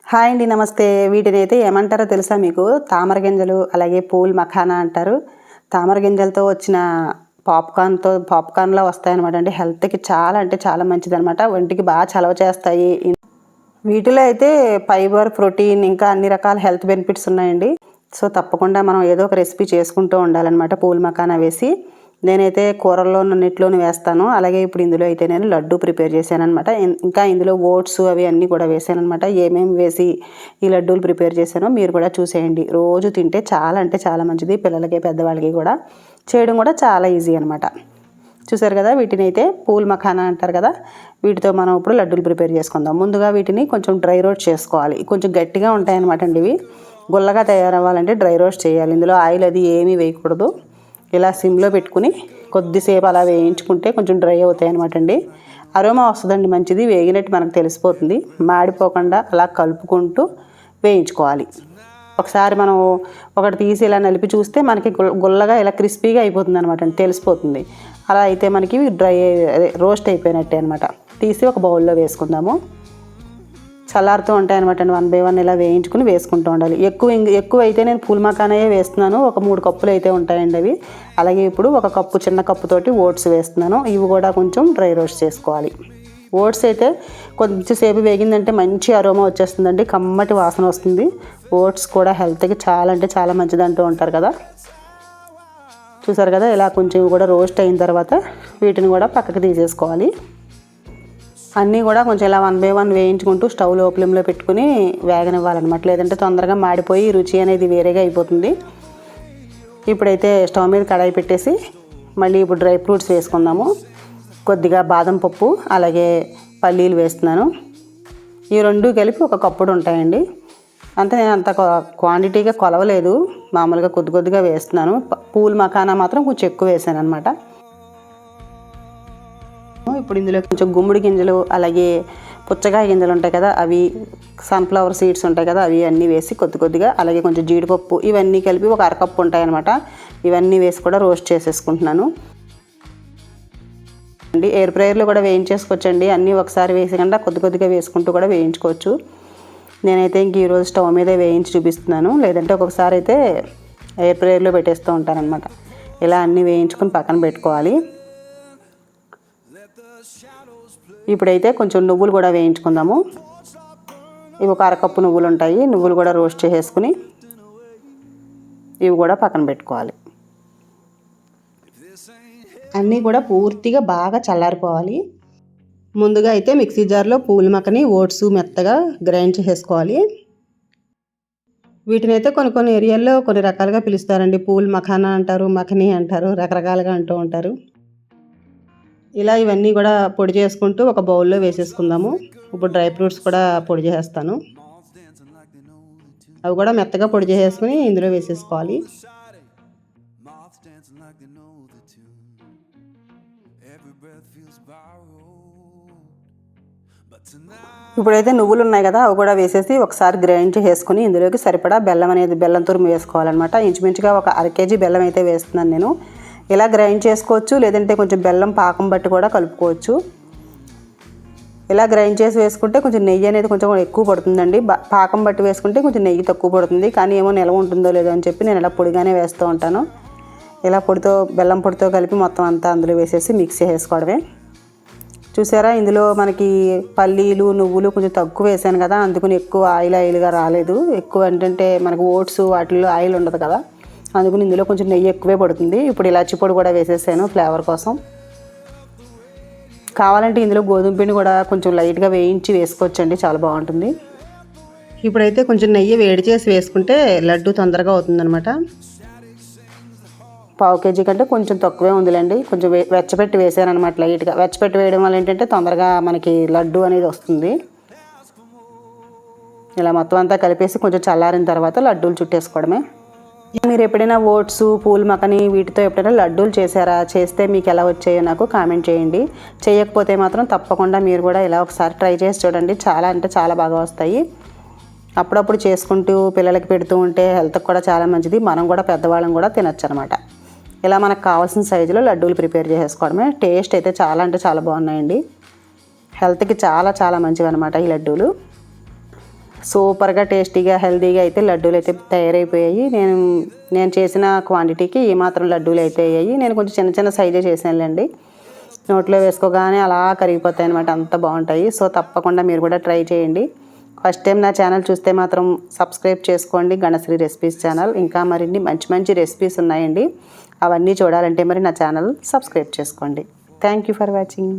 Hi అండి, నమస్తే. వీటినైతే ఏమంటారో తెలుసా మీకు? తామర గింజలు, అలాగే పూల్ మఖానా అంటారు. తామర గింజలతో వచ్చిన పాప్కార్న్‌లా వస్తాయన్నమాట అండి. హెల్త్‌కి చాలా అంటే చాలా మంచిదనమాట. ఒంటికి బాగా చలవ చేస్తాయి. వీటిలో అయితే ఫైబర్, ప్రోటీన్ ఇంకా అన్ని రకాల హెల్త్ బెనిఫిట్స్ ఉన్నాయండి. సో తప్పకుండా మనం ఏదో ఒక రెసిపీ చేసుకుంటూ ఉండాలన్నమాట పూల్ మఖానా వేసి. నేనైతే కూరల్లోనన్నిట్లోనూ వేస్తాను. అలాగే ఇప్పుడు ఇందులో అయితే నేను లడ్డు ప్రిపేర్ చేశాననమాట. ఇంకా ఇందులో ఓట్స్ అవి అన్నీ కూడా వేసాననమాట. ఏమేమి వేసి ఈ లడ్డూలు ప్రిపేర్ చేశానో మీరు కూడా చూసేయండి. రోజు తింటే చాలా అంటే చాలా మంచిది. పిల్లలకి, పెద్దవాళ్ళకి కూడా చేయడం కూడా చాలా ఈజీ అనమాట. చూసారు కదా, వీటిని అయితే పూల్ మఖానా అంటారు కదా. వీటితో మనం ఇప్పుడు లడ్డూలు ప్రిపేర్ చేసుకుందాం. ముందుగా వీటిని కొంచెం డ్రై రోస్ట్ చేసుకోవాలి. కొంచెం గట్టిగా ఉంటాయన్నమాట అండి ఇవి. గుల్లగా తయారవ్వాలంటే డ్రై రోస్ట్ చేయాలి. ఇందులో ఆయిల్ అది ఏమీ వేయకూడదు. ఇలా సిమ్లో పెట్టుకుని కొద్దిసేపు అలా వేయించుకుంటే కొంచెం డ్రై అవుతాయి అనమాట అండి. అరోమా వస్తుందండి మంచిది. వేగినట్టు మనకు తెలిసిపోతుంది. మాడిపోకుండా అలా కలుపుకుంటూ వేయించుకోవాలి. ఒకసారి మనం ఒకటి తీసి ఇలా నలిపి చూస్తే మనకి గుల్లగా ఇలా క్రిస్పీగా అయిపోతుంది అనమాట అండి, తెలిసిపోతుంది. అలా అయితే మనకి రోస్ట్ అయిపోయినట్టే అనమాట. తీసి ఒక బౌల్లో వేసుకుందాము. చల్లారుతూ ఉంటాయి అనమాట అండి. 1 by 1 ఇలా వేయించుకుని వేసుకుంటూ ఉండాలి. ఎక్కువ అయితే నేను పూల్ మఖానాయే వేస్తున్నాను. ఒక 3 కప్పులు అయితే ఉంటాయండి అవి. అలాగే ఇప్పుడు ఒక కప్పు, చిన్న కప్పుతోటి ఓట్స్ వేస్తున్నాను. ఇవి కూడా కొంచెం డ్రై రోస్ట్ చేసుకోవాలి. ఓట్స్ అయితే కొంచెంసేపు వేగిందంటే మంచి అరోమా వచ్చేస్తుందండి. కమ్మటి వాసన వస్తుంది. ఓట్స్ కూడా హెల్త్కి చాలా అంటే చాలా మంచిది అంటూ ఉంటారు కదా. చూసారు కదా, ఇలా కొంచెం కూడా రోస్ట్ అయిన తర్వాత వీటిని కూడా పక్కకి తీసేసుకోవాలి. అన్నీ కూడా కొంచెం ఇలా 1 by 1 వేయించుకుంటూ స్టవ్ లో ఫ్లేమ్లో పెట్టుకుని వేగనివ్వాలన్నమాట. లేదంటే తొందరగా మాడిపోయి రుచి అనేది వేరేగా అయిపోతుంది. ఇప్పుడైతే స్టవ్ మీద కడాయి పెట్టేసి మళ్ళీ ఇప్పుడు డ్రై ఫ్రూట్స్ వేసుకుందాము. కొద్దిగా బాదం పప్పు, అలాగే పల్లీలు వేస్తున్నాను. ఈ రెండు కలిపి ఒక కప్పుడు ఉంటాయండి. అంతే, నేను అంత క్వాంటిటీగా కొలవలేదు, మామూలుగా కొద్దిగా వేస్తున్నాను. పూల్ మఖానా మాత్రం కొంచెం ఎక్కువ వేసాను అనమాట. ఇప్పుడు ఇందులో కొంచెం గుమ్మడి గింజలు, అలాగే పుచ్చకాయ గింజలు ఉంటాయి కదా అవి, సన్ఫ్లవర్ సీడ్స్ ఉంటాయి కదా అవి అన్నీ వేసి కొద్దిగా, అలాగే కొంచెం జీడిపప్పు, ఇవన్నీ కలిపి ఒక అరకప్పు ఉంటాయి అనమాట. ఇవన్నీ వేసి కూడా రోస్ట్ చేసేసుకుంటున్నాను అండి. ఎయిర్ ఫ్రైయర్లో కూడా వేయించేసుకోవచ్చండి. అన్నీ ఒకసారి వేసకుండా కొద్దిగా వేసుకుంటూ కూడా వేయించుకోవచ్చు. నేనైతే ఇంక ఈరోజు స్టవ్ మీదే వేయించి చూపిస్తున్నాను. లేదంటే ఒక్కొక్కసారి అయితే ఎయిర్ ఫ్రైయర్లో పెట్టేస్తూ ఉంటానన్నమాట. ఇలా అన్నీ వేయించుకొని పక్కన పెట్టుకోవాలి. ఇప్పుడైతే కొంచెం నువ్వులు కూడా వేయించుకుందాము. ఇవి ఒక అరకప్పు నువ్వులు ఉంటాయి. నువ్వులు కూడా రోస్ట్ చేసేసుకుని ఇవి కూడా పక్కన పెట్టుకోవాలి. అన్నీ కూడా పూర్తిగా బాగా చల్లారిపోవాలి. ముందుగా అయితే మిక్సీ జార్లో పూల్ మఖని, ఓట్స్ మెత్తగా గ్రైండ్ చేసేసుకోవాలి. వీటినైతే కొన్ని ఏరియాల్లో కొన్ని రకాలుగా పిలుస్తారండి. పూల్ మఖానా అంటారు, మఖని అంటారు, రకరకాలుగా అంటూ ఉంటారు. ఇలా ఇవన్నీ కూడా పొడి చేసుకుంటూ ఒక బౌల్లో వేసేసుకుందాము. ఇప్పుడు డ్రై ఫ్రూట్స్ కూడా పొడి చేసేస్తాను. అవి కూడా మెత్తగా పొడి చేసేసుకుని ఇందులో వేసేసుకోవాలి. ఇప్పుడైతే నువ్వులు ఉన్నాయి కదా అవి కూడా వేసేసి ఒకసారి గ్రైండ్ చేసేసుకుని ఇందులోకి సరిపడా బెల్లం తురుము వేసుకోవాలన్నమాట. ఇంచుమించుగా ఒక 1/2 kg బెల్లం అయితే వేస్తున్నాను నేను. ఇలా గ్రైండ్ చేసుకోవచ్చు, లేదంటే కొంచెం బెల్లం పాకం బట్టి కూడా కలుపుకోవచ్చు. ఇలా గ్రైండ్ చేసి వేసుకుంటే కొంచెం నెయ్యి అనేది కొంచెం ఎక్కువ పడుతుందండి. పాకం బట్టి వేసుకుంటే కొంచెం నెయ్యి తక్కువ పడుతుంది. కానీ ఏమో నిల్వ ఉంటుందో లేదో అని చెప్పి నేను ఇలా పొడిగానే వేస్తూ ఉంటాను. ఇలా బెల్లం పొడితో కలిపి మొత్తం అంతా అందులో వేసేసి మిక్స్ చేసేసుకోవడమే. చూసారా, ఇందులో మనకి పల్లీలు, నువ్వులు కొంచెం తక్కువ వేసాను కదా, అందుకని ఎక్కువ ఆయిల్గా రాలేదు. ఎక్కువ ఏంటంటే మనకు ఓట్స్ వాటిల్లో ఆయిల్ ఉండదు కదా, అందుకని ఇందులో కొంచెం నెయ్యి ఎక్కువే పడుతుంది. ఇప్పుడు ఇలాచి పొడి కూడా వేసేసాను ఫ్లేవర్ కోసం. కావాలంటే ఇందులో గోధుమ పిండి కూడా కొంచెం లైట్గా వేయించి వేసుకోవచ్చండి, చాలా బాగుంటుంది. ఇప్పుడైతే కొంచెం నెయ్యి వేడి చేసి వేసుకుంటే లడ్డు తొందరగా అవుతుందన్నమాట. 1/4 kg కంటే కొంచెం తక్కువే ఉందిలేండి. కొంచెం వెచ్చపెట్టి వేసాను అనమాట. లైట్గా వెచ్చపెట్టి వేయడం వల్ల ఏంటంటే తొందరగా మనకి లడ్డు అనేది వస్తుంది. ఇలా మొత్తం అంతా కలిపేసి కొంచెం చల్లారిన తర్వాత లడ్డూలు చుట్టేసుకోవడమే. మీరు ఎప్పుడైనా ఓట్స్, పూల్ మఖని వీటితో ఎప్పుడైనా లడ్డూలు చేశారా? చేస్తే మీకు ఎలా వచ్చాయో నాకు కామెంట్ చేయండి. చేయకపోతే మాత్రం తప్పకుండా మీరు కూడా ఇలా ఒకసారి ట్రై చేసి చూడండి. చాలా అంటే చాలా బాగా వస్తాయి. అప్పుడప్పుడు చేసుకుంటూ పిల్లలకి పెడుతూ ఉంటే హెల్త్కి కూడా చాలా మంచిది. మనం కూడా పెద్దవాళ్ళం కూడా తినచ్చు అనమాట. ఇలా మనకు కావాల్సిన సైజులో లడ్డూలు ప్రిపేర్ చేసేసుకోవడమే. టేస్ట్ అయితే చాలా అంటే చాలా బాగున్నాయండి. హెల్త్కి చాలా చాలా మంచివి అనమాట ఈ లడ్డూలు. సూపర్గా టేస్టీగా హెల్తీగా అయితే లడ్డూలు అయితే తయారైపోయాయి. నేను చేసిన క్వాంటిటీకి ఈ మాత్రం లడ్డూలు అయితే అయ్యాయి. నేను కొంచెం చిన్న చిన్న సైజే చేసానులేండి. నోట్లో వేసుకోగానే అలా కరిగిపోతాయి అనమాట, అంత బాగుంటాయి. సో తప్పకుండా మీరు కూడా ట్రై చేయండి. ఫస్ట్ టైం నా ఛానల్ చూస్తే మాత్రం సబ్స్క్రైబ్ చేసుకోండి, గణశ్రీ రెసిపీస్ ఛానల్. ఇంకా మరిన్ని మంచి మంచి రెసిపీస్ ఉన్నాయండి, అవన్నీ చూడాలంటే మరి నా ఛానల్ సబ్స్క్రైబ్ చేసుకోండి. Thank you for watching.